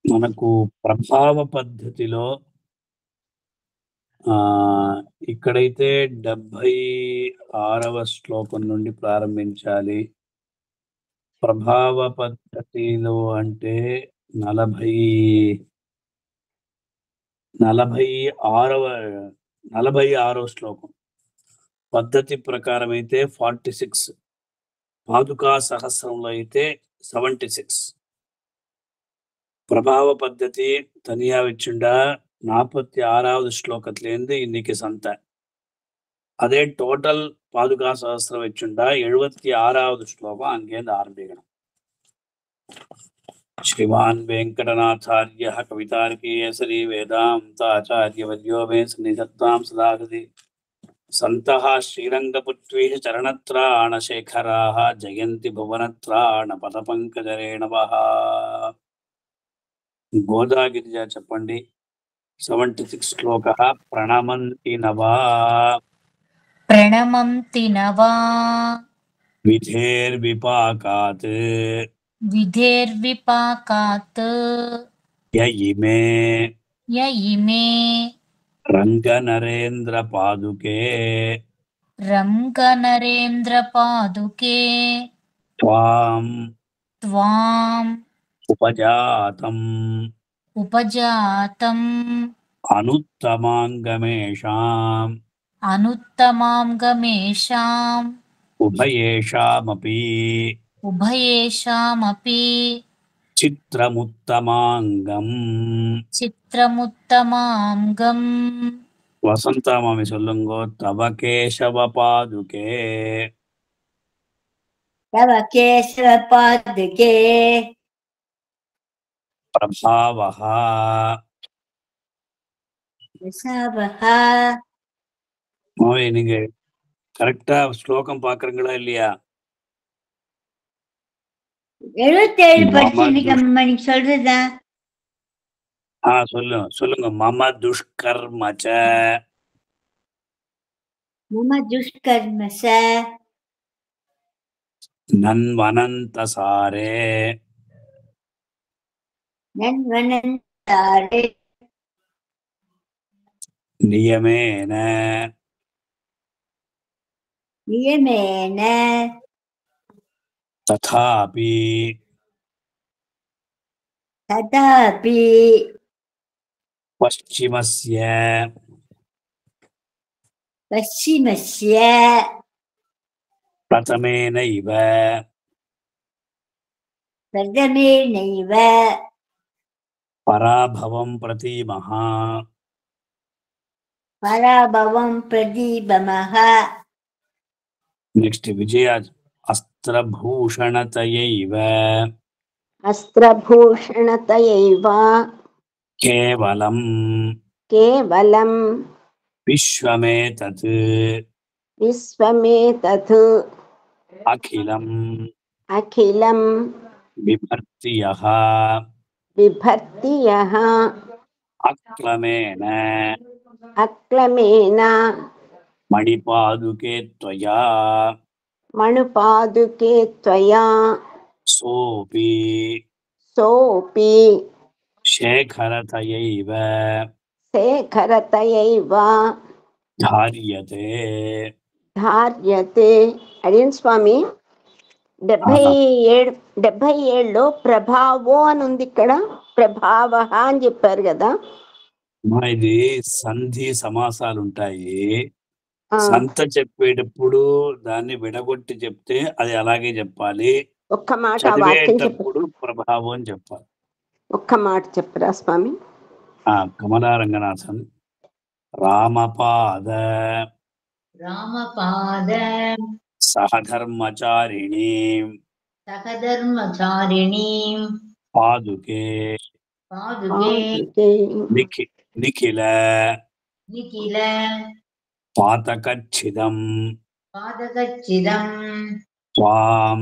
మనకు ప్రభావ పద్ధతిలో ఇక్కడైతే 76వ శ్లోకం నుండి ప్రారంభించాలి. ప్రభావ పద్ధతిలో అంటే 46వ శ్లోకం. పద్ధతి ప్రకారం అయితే 46, పాదుకా సహస్రంలో అయితే 76. பிரபாவ பத்ததி தனியா வச்சுண்டா 46வது శ్లోకత్లేంది இன்னைக்கு సంత. అదే టోటల్ పాదుకా సహస్రం వச்சுண்டா 76வது శ్లోకం అంగేందు ఆరంభిക്കണം. శ్రీమాన్ వెంకటనాథార్య కవితార్కేసరి వేదాంతాచార్యవర్యో మే సన్నిధత్తాం సదాహృది. సంతః శ్రీరంగపుత్రీః చరణత్రాణశేఖరాः జయంతి భువనత్రాణ పదపంకజరేణవః. గోదాగిరిజ చెప్పండి. 76 శ్లోక. ప్రణమంతి నవా ప్రణమంతి నవా విధేర్విపాకాత్ విధేర్విపాకాత్ యయిమే యయిమే రంగనరేంద్ర పాదుకే రంగనరేంద్ర పాదుకే త్వాం త్వాం ఉపజాతం ఉపజాతం అనుత్తమాంగమేషాం అనుత్తమాంగమేషాం ఉభయేషామపి ఉభయేషామపి చిత్రముత్తమాంగం. చిత్రముత్తమాంగం. వసంతమామి సొల్లుంగో. తవ కేశవ పాదుకే తవ కేశవ పాదుకే ప్రభావః பிரசாவஹ. நீங்க கரெக்டா ஸ்லோகம் பாக்குறீங்களா இல்லையா? 77 படிச்சிருக்க நீங்க சொல்றதா? சொல்லுங்க. மம துஷ்கர்மச்ச மம துஷ்கர்மச நன்வனந்தசாரே நன்வனந்தாரே நியமேன நியமேன ததாபி ததாபி பశ్చిమస్య பశ్చిమస్య ప్రథమేనైవ பிரதமேனைవ పరాభవం ప్రతీమః పరాభవం ప్రదీపమః. నెక్స్ట్ విజయ. అస్త్రభూషణతయైవ అస్త్రభూషణతయైవ కేవలం కేవలం విశ్వమేతత్ విశ్వమేతత్ అఖిలం అఖిలం బిభర్తియః బిభర్తియః అక్రమేణ అక్రమేణ మణిపాదుకే త్వయా మణుపాదుకే త్వయా సోపి సోపి శేఖరతయైవ శేఖరతయైవ ధార్యతే ధార్యతే. అడిగిన స్వామి 77లో ప్రభావో అని ఉంది, ఇక్కడ ప్రభావ అని చెప్పారు కదా. ఇది సంధి సమాసాలు ఉంటాయి. సంత చెప్పేటప్పుడు దాన్ని విడగొట్టి చెప్తే అది అలాగే చెప్పాలి. ఒక్క మాట చదివేటప్పుడు ప్రభావం అని చెప్పాలి. ఒక్క మాట చెప్పరా స్వామి? కమలా రంగనాథన్. రామపాద రామపాద సహధర్మచారిణీ సహధర్మచారిణీ పాదుకే పాదుకే నిఖిల నిఖిల పాతకచ్చిదం త్వాం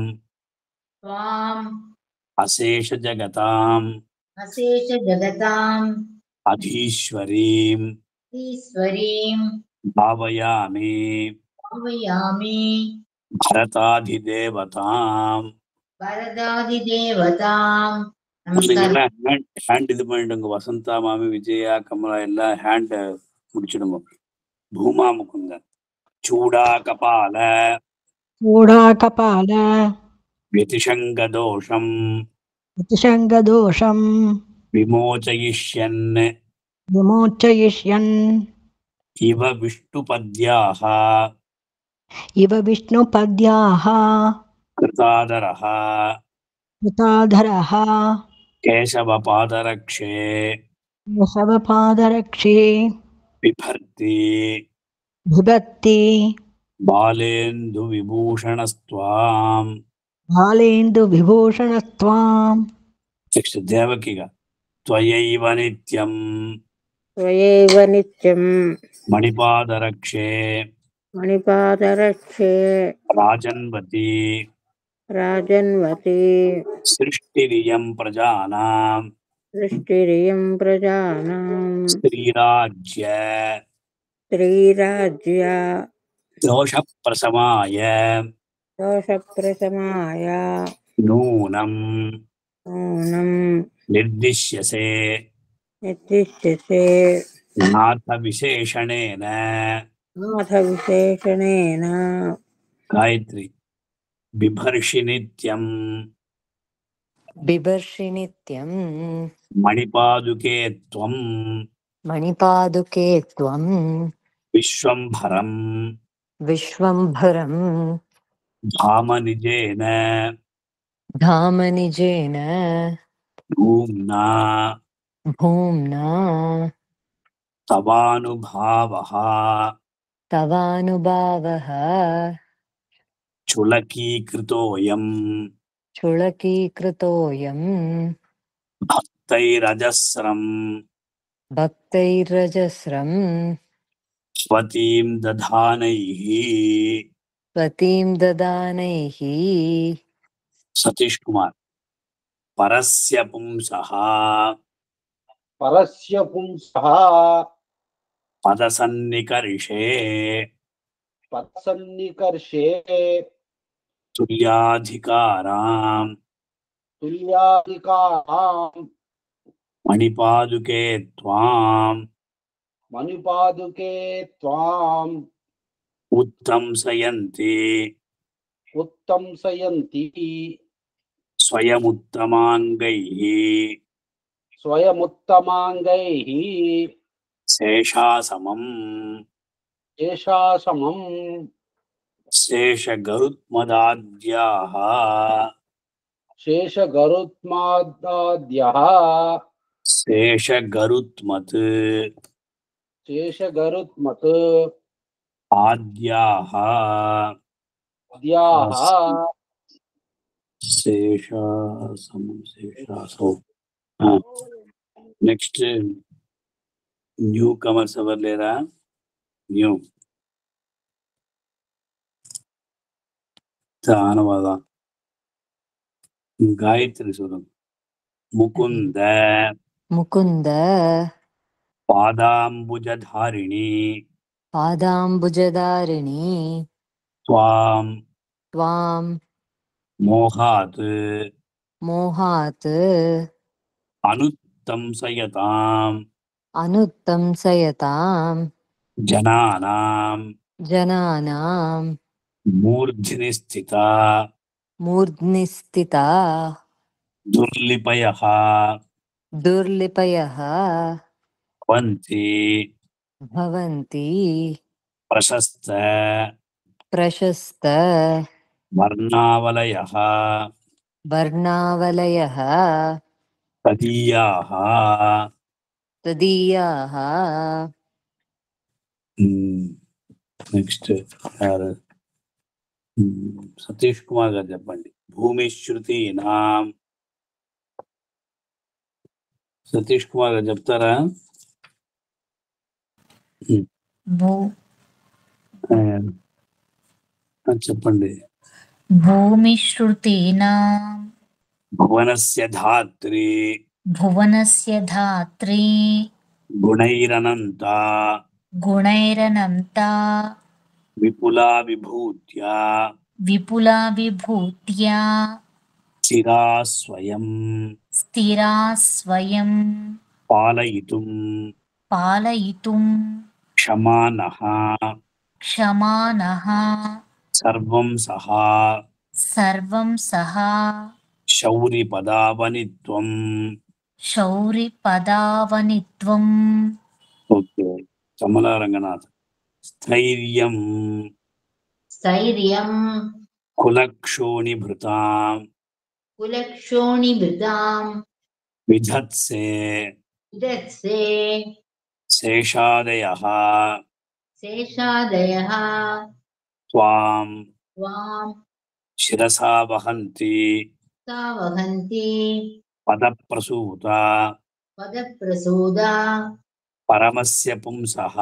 అశేష జగతాం అధీశ్వరీం భావయామి భరతాధిదేవతాం நமஸ்காரம் ஹேண்ட் இது பண்ணிடுங்க. வசந்தா மாமி, விஜயா, கமலா எல்லாம் ஹேண்ட் முடிச்சிடுங்க. பூமா முகுந்தன் சூடா கபால चूडाकपाल व्यतिशङ्गदोषम् अतिशङ्गदोषं विमोचयिष्यन् विमोचयिष्यन् इव विष्णुपद्याः इव विष्णुपद्याः कृतादरः कृताधरः केशवपादरक्षे केशवपादरक्षे बिभर्ति बिभत्ति बालेन्दुविभूषणस्त्वाम्. बालेन्दुविभूषणस्त्वाम् नेक्स्ट देवकिगा त्वयैव नित्यम् त्वयैव नित्यं मणिपादरक्षे मणिपादरक्षे राजन्वती राजन्वती सृष्टिरियं प्रजानाम् दृष्टिरियं प्रजानां स्त्रीराज्य स्त्रीराज्य दोषप्रशमाय दोषप्रशमाय नूनम् नूनं निर्दिश्यसे निर्दिश्यते नाथविशेषणेन. नाथविशेषणेन गायत्री बिभर्षि नित्यम् बिभर्षि नित्यं मणिपादुके त्वम् मणिपादुके त्वं विश्वम्भरम् विश्वम्भरं धामनिजेन धामनिजेन भूम्ना भूम्ना तवानुभावः तवानुभावः चुलकीकृतोऽयम् चुळकीकृतोऽयं भक्तैरजस्रम् भक्तैरजस्रं स्वतीं दधानैः. स्वतीं ददानैः सतीश कुमार परस्य पुंसः परस्य पुंसः पदसन्निकर्षे पत्सन्निकर्षे तुल्याधिकाराम् तुल्याधिकारां मणिपादुके त्वाम् मणिपादुके त्वाम् उत्तंसयन्ति उत्तंसयन्ति स्वयमुत्तमाङ्गैः स्वयमुत्तमाङ्गैः शेषासमम् शेषासमम् शेषगरुत्मदाद्याः शेषगरुत्मादाद्यः शेषगरुत्मत् शेषगरुत्मत् आद्याः अद्याः शेषासमं शेषासौ. नेक्स्ट न्यू कमर्स ఎవరు లేరా? న్యూ అనువాద గాయత్రి సురం ముకుంద मुकुन्द పాదాంబుజధారిణి पादाम्बुजधारिणी త్వాం त्वां మోహాత్ मोहात् అనుత్తంసయతాం अनुत्तंसयतां జనానాం जनानां మూర్ధ్ని స్థితా मूर्ध्नि स्थिता దుర్లిపయః दुर्लिपयः భవంతి भवन्ति ప్రశస్త प्रशस्त వర్ణావలయః वर्णावलयः తదీయాః. तदीयाः నెక్స్ట్ సతీష్ కుమార్ గారు చెప్పండి. భూమి శృతీనాం. సతీష్ కుమార్ గారు చెప్తారా? భూ చెప్పండి. భూమిశ్రుతీనాం భువనస్య ధాత్రి భువనస్య ధాత్రీ గుణైరనంత గుణైరనంతా విపులా విభూత్యా విపులా విభూత్యా స్థిరా స్వయం స్థిరా స్వయం పాలయితుం పాలయితుం క్షమానః క్షమానః సర్వం సహా సర్వం సహా శౌరిపదావనిత్వం. శౌరిపదావనిత్వం. ఓకే. కమలా రంగనాథ్. స్థైర్యం స్థైర్యం కులక్షోణిభృతాం కులక్షోణిభృతాం విధత్సే విదత్సే శేషాదయః శేషాదయః త్వాం త్వాం శిరసా వహంతి వహంతి పదప్రసూత పదప్రసూదా పరమస్య పుంసః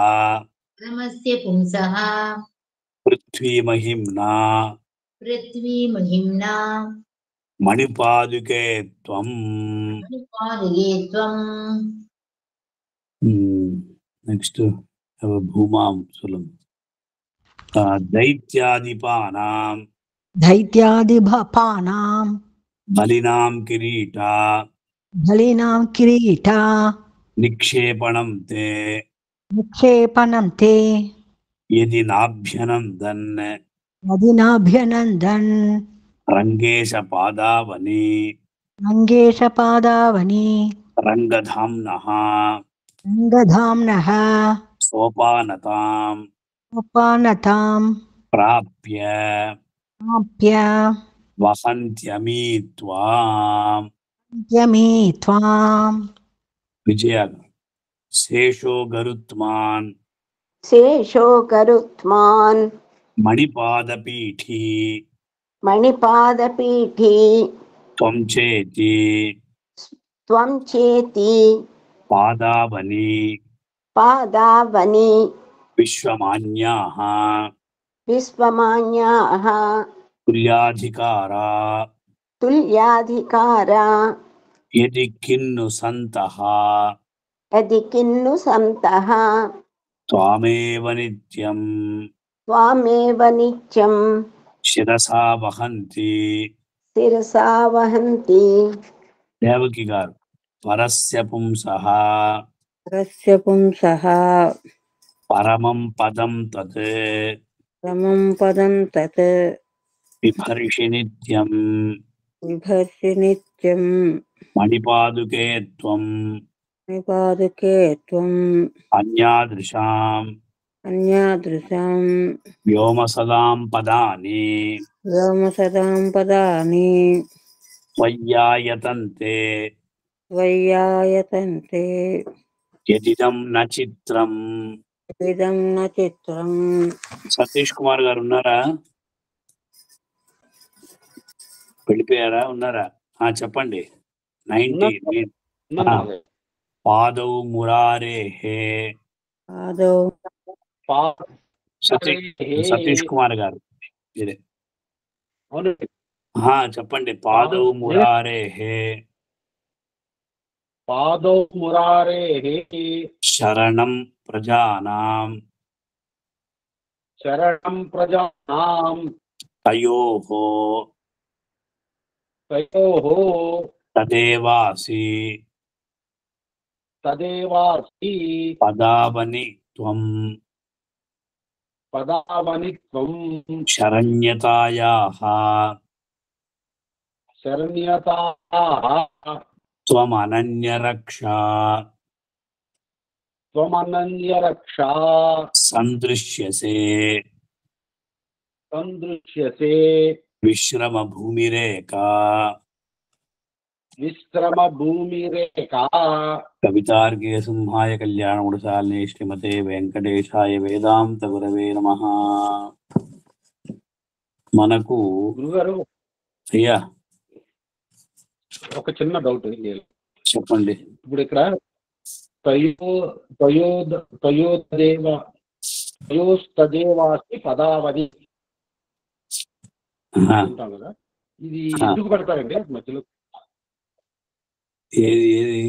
పరమస్య పుంసః పృథ్వీమహిమ్నా పృథ్వీమహిమ్నా మణిపాదుకే త్వం. మణిపాదుకే త్వం. నెక్స్ట్ భూమాం సులం. దైత్యాదిపానాం దైత్యాదిభపానాం బలినాం కిరీటా బలినాం కిరీటా నిక్షేపణం తే నిక్షేపణం తే యది నాభ్యనందన్ అదినాభ్యనందన్ రంగేశ పాదావని రంగేశపాదావని రంగధామ్నః రంగధామ్నః సోపానతాం ఉపానతాం ప్రాప్య ప్రాప్య వసంత్యమీ త్వాం. యమి త్వాం. విజయ. శేషో గరుత్మాన్ శేషో కరుత్మాన్ మణిపాదపీఠీ మణిపాదపీఠీ త్వం చేతి త్వం చేతి పాదావని పాదావని విశ్వమాన్యాః విశ్వమాన్యాః తుల్యాధికారా తుల్యాధికారా యది కిన్ను సంతః యది కిన్ను సంతః త్వామేవ నిత్యం త్వామేవ నిత్యం శిరసా వహంతి. శిరసా వహంతి. దేవకి గారు. పరస్య పుంసః పరస్య పుంసః పరమం పదం తత్ రమం పదం తత్ బిభర్షి నిత్యం విభర్షి నిత్యం మణిపాదుకే త్వం నిపాదుకే త్వం అన్యాదృశాం అన్యాదృశాం వ్యోమసదాం పదాని వ్యోమసదాం పదాని త్వయ్యాయతంతే త్వయ్యాయతంతే యదిదం న చిత్రం. ఇదం న చిత్రం. సతీష్ కుమార్ గారు ఉన్నారా? వెళ్ళిపోయారా? ఉన్నారా? చెప్పండి. 90. పాదౌ మురారేహే. పాదౌ సతీష్ కుమార్ గారు మీరే. అవునండి. చెప్పండి. పాదౌ మురారేహే పాదౌ మురారేహే శరణం ప్రజానాం శరణం ప్రజానాం తయోః తయోః తదేవాసి తదేవాసి పదావని త్వం పదావని త్వం శరణ్యతాయాః శరణ్యతాః త్వమనన్యరక్షా త్వమనన్యరక్షా సందృశ్యసే సందృశ్యసే విశ్రమ భూమిరేకా. విశ్రమ భూమిరేఖా. కవితార్కే సింహాయ కళ్యాణగుణశాలినే శ్రీమతే వెంకటేశాయ వేదాంత గురవే నమః. మనకు గురుగారు అయ్యా ఒక చిన్న డౌట్. చెప్పండి. ఇప్పుడు ఇక్కడ తయోస్తదేవాసి పదావని అంటాం కదా, ఇది ఎందుకు పెడతారండి మధ్యలో? ఏది ఏది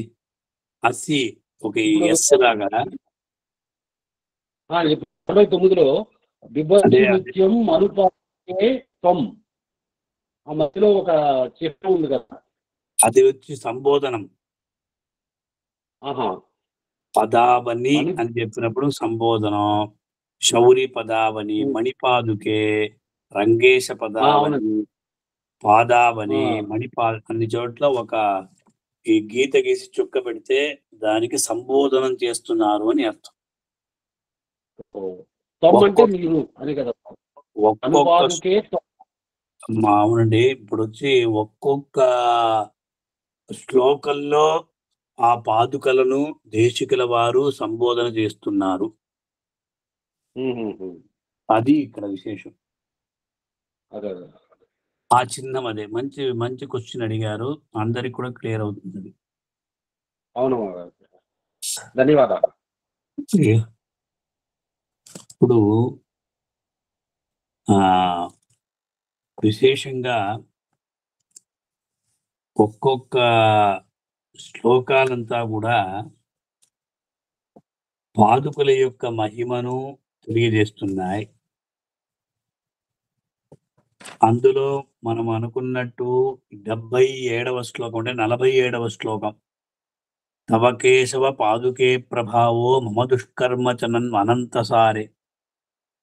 అసి ఒక ఎస్ లాగా 29లో బిభర్షి నిత్యం అనుపాతే త్వం ఆ మధ్యలో ఒక చిహ్నం ఉంది కదా. అది వచ్చి సంబోధనం. ఆహా. పదావని అని చెప్పినప్పుడు సంబోధనం. శౌరి పదావని, మణిపాదుకే, రంగేశ పదావని, పాదావని, అన్ని చోట్ల ఒక ఈ గీత గీసి చుక్క పెడితే దానికి సంబోధనం చేస్తున్నారు అని అర్థం. మీరు అని కదా. ఒక్కొక్క అవునండి. ఇప్పుడు వచ్చి ఒక్కొక్క శ్లోకంలో ఆ పాదుకలను దేశికుల వారు సంబోధన చేస్తున్నారు. అది ఇక్కడ విశేషం. ఆ చిహ్నం అదే. మంచి మంచి క్వశ్చన్ అడిగారు. అందరికి కూడా క్లియర్ అవుతుంది. అవును, ధన్యవాదాలు. ఇప్పుడు విశేషంగా ఒక్కొక్క శ్లోకాలంతా కూడా పాదుకుల యొక్క మహిమను తెలియజేస్తున్నాయి. అందులో మనం అనుకున్నట్టు 77వ శ్లోకం అంటే 47వ శ్లోకం, తవ కేశవ పాదుకే ప్రభావో మమ దుష్కర్మచనన్ అనంతసారే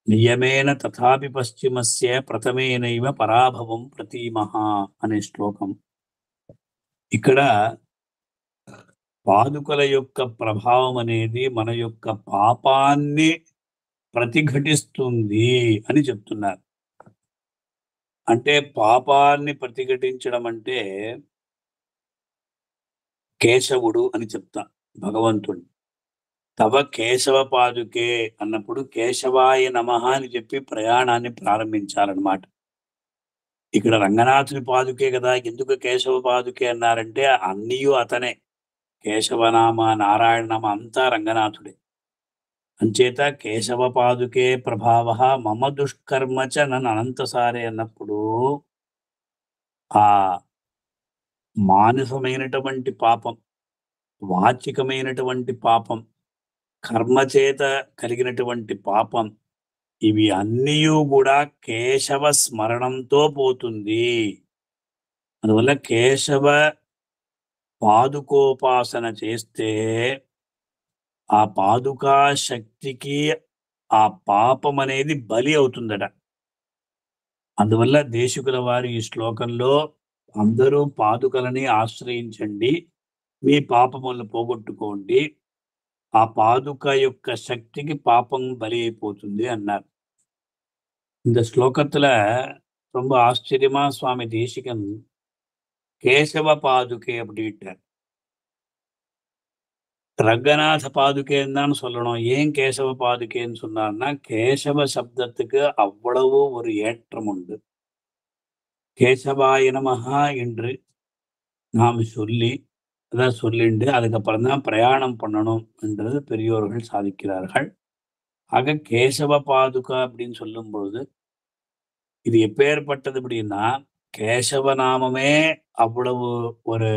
నియమేన తథాపి పశ్చిమస్య ప్రథమేనైవ పరాభవం ప్రతీమః అనే శ్లోకం. ఇక్కడ పాదుకల యొక్క ప్రభావం అనేది మన యొక్క పాపాన్ని ప్రతిఘటిస్తుంది అని చెప్తున్నారు. అంటే పాపాన్ని ప్రతిఘటించడం అంటే కేశవుడు అని చెప్తా భగవంతుడు. తవ కేశవ పాదుకే అన్నప్పుడు కేశవాయ నమః అని చెప్పి ప్రయాణాన్ని ప్రారంభించాలన్నమాట. ఇక్కడ రంగనాథుని పాదుకే కదా, ఎందుకు కేశవ పాదుకే అన్నారంటే అన్నీయు అతనే. కేశవనామ, నారాయణనామ అంతా రంగనాథుడే. అంచేత కేశవ పాదుకే ప్రభావ మమ దుష్కర్మచ నన్ను అనంతసారే అన్నప్పుడు ఆ మానసమైనటువంటి పాపం, వాచికమైనటువంటి పాపం, కర్మచేత కలిగినటువంటి పాపం, ఇవి అన్నీ కూడా కేశవ స్మరణంతో పోతుంది. అందువల్ల కేశవ పాదుకోపాసన చేస్తే ఆ పాదుకా శక్తికి ఆ పాపం అనేది బలి అవుతుందట. అందువల్ల దేశికుల వారు ఈ శ్లోకంలో అందరూ పాదుకలని ఆశ్రయించండి, మీ పాపములను పోగొట్టుకోండి, ఆ పాదుక యొక్క శక్తికి పాపం బలి అయిపోతుంది అన్నారు. இந்த ஸ்லோகத்துல ரொம்ப ஆச்சரியமா சுவாமி தேசிகன் கேசவ பாதுகை அப்படின்ட்டார். ரங்கநாத பாதுகைன்னு தான் சொல்லணும். ஏன் கேசவ பாதுகைன்னு சொன்னார்னா கேசவ சப்தத்துக்கு அவ்வளவு ஒரு ஏற்றம் உண்டு. கேசவாய நமஹா என்று நாம் சொல்லி அதான் சொல்லிண்டு அதுக்கப்புறம் தான் பிரயாணம் பண்ணணும் என்றது பெரியோர்கள் சாதிக்கிறார்கள். ஆக கேசவ பாதுகா அப்படின்னு சொல்லும் பொழுது இது எப்பேற்பட்டது அப்படின்னா கேசவ நாமமே அவ்வளவு ஒரு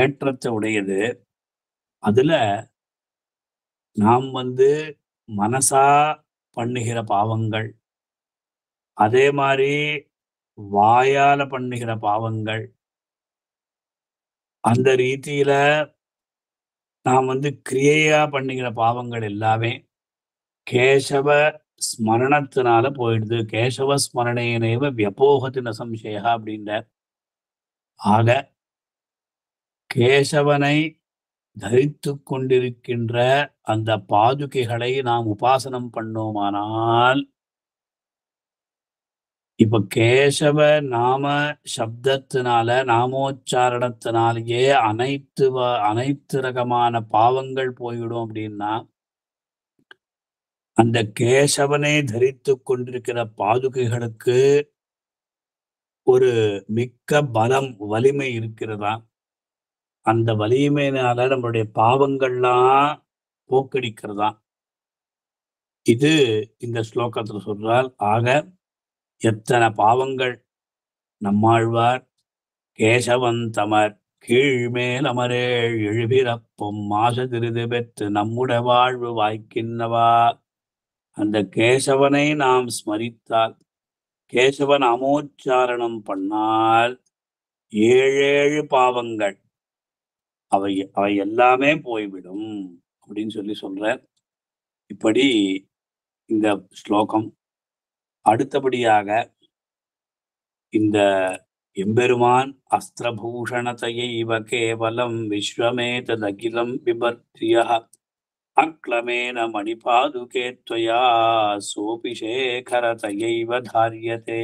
ஏற்றத்தை உடையது. அதுல நாம் மனசா பண்ணுகிற பாவங்கள், அதே மாதிரி வாயால பண்ணுகிற பாவங்கள், அந்த ரீதியில நாம் கிரியையா பண்ணுகிற பாவங்கள் எல்லாமே கேசவ ஸ்மரணத்தினால போயிடுது. கேசவ ஸ்மரணேனேவ வியபோகத்தின சம்சயா அப்படின்ற. ஆக கேசவனை தரித்து கொண்டிருக்கின்ற அந்த பாதுகைகளை நாம் உபாசனம் பண்ணோமானால் இப்ப கேசவ நாம சப்தத்தினால நாமோச்சாரணத்தினாலேயே அனைத்து ரகமான பாவங்கள் போய்விடும் அப்படின்னா அந்த கேசவனை தரித்து கொண்டிருக்கிற பாதுகைகளுக்கு ஒரு மிக்க பலம், வலிமை இருக்கிறதா. அந்த வலிமையினால நம்மளுடைய பாவங்கள்லாம் போக்கடிக்கிறதா. இது இந்த ஸ்லோகத்துல சொல்றால். ஆக எத்தனை பாவங்கள் நம்மாழ்வார் கேசவந்தமர் கீழ்மேல் அமரேழ் எழுபிறப்பும் மாச திருது பெற்று நம்முடைய வாழ்வு வாய்க்கின்னவா. அந்த கேசவனை நாம் ஸ்மரித்தால் கேசவ நாமோச்சாரணம் பண்ணால் 7 பாவங்கள் அவை அவை எல்லாமே போய்விடும் அப்படின்னு சொல்றார். இப்படி இந்த ஸ்லோகம். அடுத்தபடியாக இந்த எம்பெருமான் அஸ்திரபூஷணதையைவ கேவலம் விஸ்வமேததகிலம் விபர்த்தியः அக்லமேன மணிபாதுகே த்வயா சோபி சேகரதையைவ தாரியதே.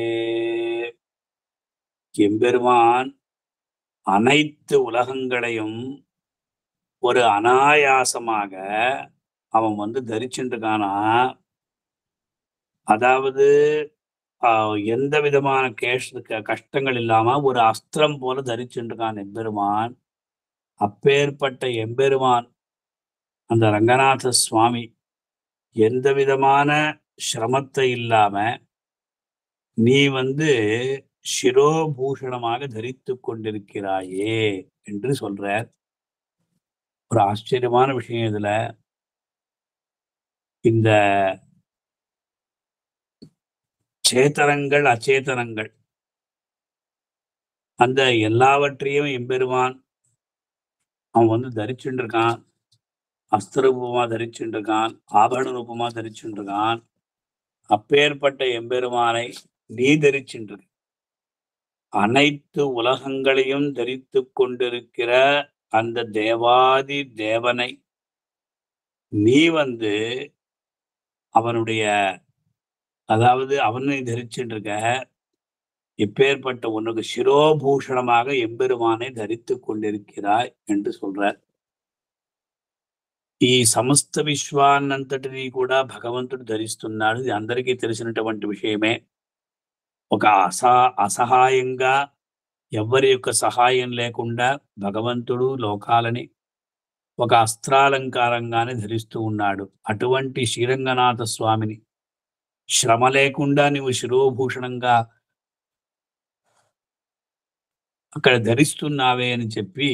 எம்பெருமான் அனைத்து உலகங்களையும் ஒரு அனாயாசமாக அவன் தரிச்சுருக்கானா. அதாவது எந்த விதமான கஷ்டங்கள் இல்லாம ஒரு அஸ்திரம் போல தரிச்சுருக்கான் எம்பெருமான். அப்பேற்பட்ட எம்பெருமான் அந்த ரங்கநாத சுவாமி எந்த விதமான சிரமத்தை இல்லாம நீ சிரோபூஷணமாக தரித்து கொண்டிருக்கிறாயே என்று சொல்றார். ஒரு ஆச்சரியமான விஷயம் இதுல. இந்த சேத்தனங்கள் அச்சேதனங்கள் அந்த எல்லாவற்றையும் எம்பெருமான் அவன் தரிச்சுருக்கான். அஸ்திர ரூபமா தரிச்சுருக்கான், ஆபரண ரூபமா தரிச்சுருக்கான். அப்பேற்பட்ட எம்பெருமானை நீ தரிச்சுருக்க. அனைத்து உலகங்களையும் தரித்து கொண்டிருக்கிற அந்த தேவாதி தேவனை நீ அவனுடைய அதாவது அவனை தரிச்சுருக்க. இப்பேற்பட்ட உனக்கு சிரோபூஷணமாக எம்பெருமானை தரித்து கொண்டிருக்கிறாய் என்று சொல்றார். ఈ సమస్త విశ్వాన్నంతటినీ కూడా భగవంతుడు ధరిస్తున్నాడు. ఇది అందరికీ తెలిసినటువంటి విషయమే. ఒక అసహాయంగా ఎవ్వరి యొక్క సహాయం లేకుండా భగవంతుడు లోకాలని ఒక అస్త్రాలంకారంగానే ధరిస్తూ ఉన్నాడు. అటువంటి శ్రీరంగనాథ స్వామిని శ్రమ లేకుండా నువ్వు శిరోభూషణంగా అక్కడ ధరిస్తున్నావే అని చెప్పి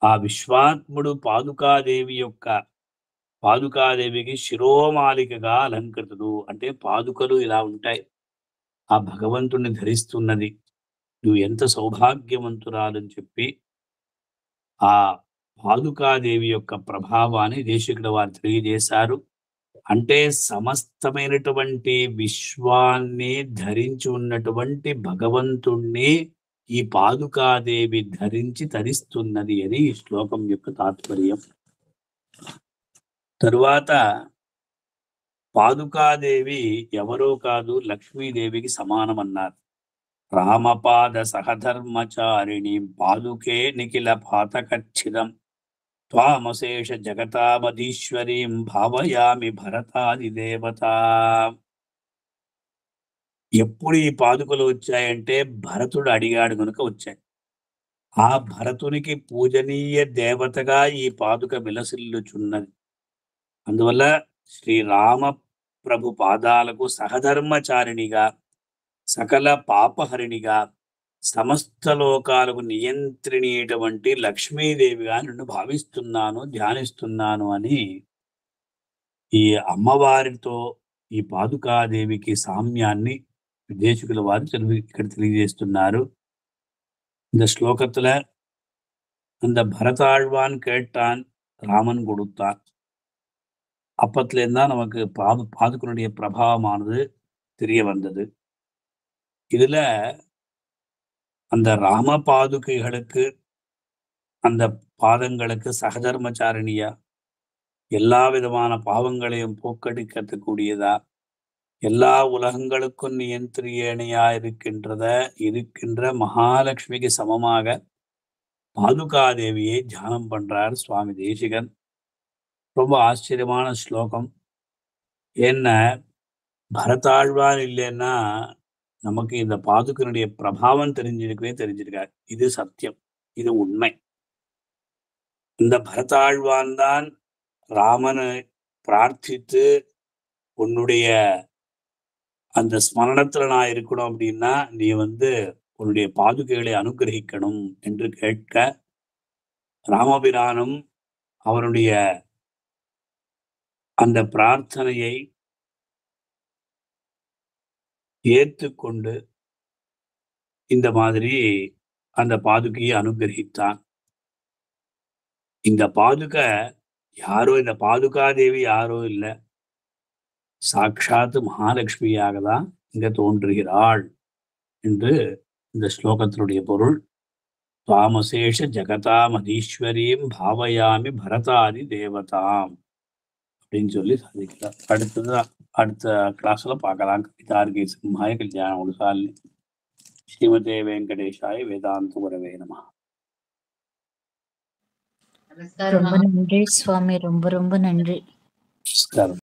ఆ విశ్వాత్ముడు పాదుకాదేవికి శిరోమాలికగా అలంకృతుడు. అంటే పాదుకలు ఇలా ఉంటాయి. ఆ భగవంతుణ్ణి ధరిస్తున్నది. నువ్వు ఎంత సౌభాగ్యవంతురాలని చెప్పి ఆ పాదుకాదేవి యొక్క ప్రభావాన్ని దేశికుడు వారు తెలియజేశారు. అంటే సమస్తమైనటువంటి విశ్వాన్ని ధరించి ఉన్నటువంటి భగవంతుణ్ణి ఈ పాదుకాదేవి ధరించి తరిస్తున్నది అని ఈ శ్లోకం యొక్క తాత్పర్యం. తరువాత పాదుకాదేవి ఎవరో కాదు, లక్ష్మీదేవికి సమానమన్నారు. రామపాద సహధర్మచారిణి పాదుకే నిఖిల పాతకచ్చిదం త్వామశేష జగతామధీశ్వరీం భావయామి భరతాది దేవత. ఎప్పుడు ఈ పాదుకలు వచ్చాయంటే భరతుడు అడిగాడు కనుక వచ్చాయి. ఆ భరతునికి పూజనీయ దేవతగా ఈ పాదుక విలసిల్లుచున్నది. అందువల్ల శ్రీరామ ప్రభు పాదాలకు సహధర్మచారిణిగా, సకల పాపహరిణిగా, సమస్త లోకాలకు నియంత్రిణీటువంటి లక్ష్మీదేవిగా నన్ను భావిస్తున్నాను, ధ్యానిస్తున్నాను అని ఈ అమ్మవారితో ఈ పాదుకాదేవికి సామ్యాన్ని விதேசிகள வாரி ఇక్కడ తెలియజేస్తున్నారు. இந்த ஸ்லோகத்துல அந்த பரதாழ்வான் கேட்டான், ராமன் கொடுத்தான். அப்பத்திலேருந்து தான் நமக்கு பாதுகனுடைய பிரபாவமானது தெரிய வந்தது. இதுல அந்த ராம பாதுகைகளுக்கு அந்த பாதங்களுக்கு சகதர்மச்சாரணியா, எல்லா விதமான பாவங்களையும் போக்கடிக்கக்கூடியதா, எல்லா உலகங்களுக்கும் நியந்திரியணையா இருக்கின்ற மகாலட்சுமிக்கு சமமாக பாதுகாதேவியை தியானம் பண்றார் சுவாமி தேசிகன். ரொம்ப ஆச்சரியமான ஸ்லோகம். என்ன பரதாழ்வான் இல்லைன்னா நமக்கு இந்த பாதுகனுடைய பிரபாவம் தெரிஞ்சிருக்கார். இது சத்தியம், இது உண்மை. இந்த பரதாழ்வான் தான் ராமனை பிரார்த்தித்து உன்னுடைய அந்த ஸ்மரணத்துல நான் இருக்கணும் அப்படின்னா நீ உன்னுடைய பாதுகைகளை அனுகிரகிக்கணும் என்று கேட்க, ராமபிரானும் அவருடைய அந்த பிரார்த்தனையை ஏற்றுக்கொண்டு இந்த மாதிரி அந்த பாதுகையை அனுகிரகித்தான். இந்த பாதுகை யாரோ, இந்த பாதுகாதேவி யாரோ இல்லை, சாட்சாத் மகாலட்சுமியாக தான் இங்க தோன்றுகிறாள் என்று இந்த ஸ்லோகத்தினுடைய பொருள். துவாமசேஷ ஜகதாம் அதீஸ்வரீம் பாவயாமி பரதாதி தேவதாம் அப்படின்னு சொல்லி சாதிக்கிறார். அடுத்த கிளாஸ்ல பார்க்கலாம். கவிதார்கி சிம்ஹாய கல்யாண உலகாலினி ஸ்ரீமதே வெங்கடேஷாய வேதாந்த குரவே நமः. நமஸ்காரம் ரொம்ப நன்றி சுவாமி, ரொம்ப ரொம்ப நன்றி. நமஸ்காரம்.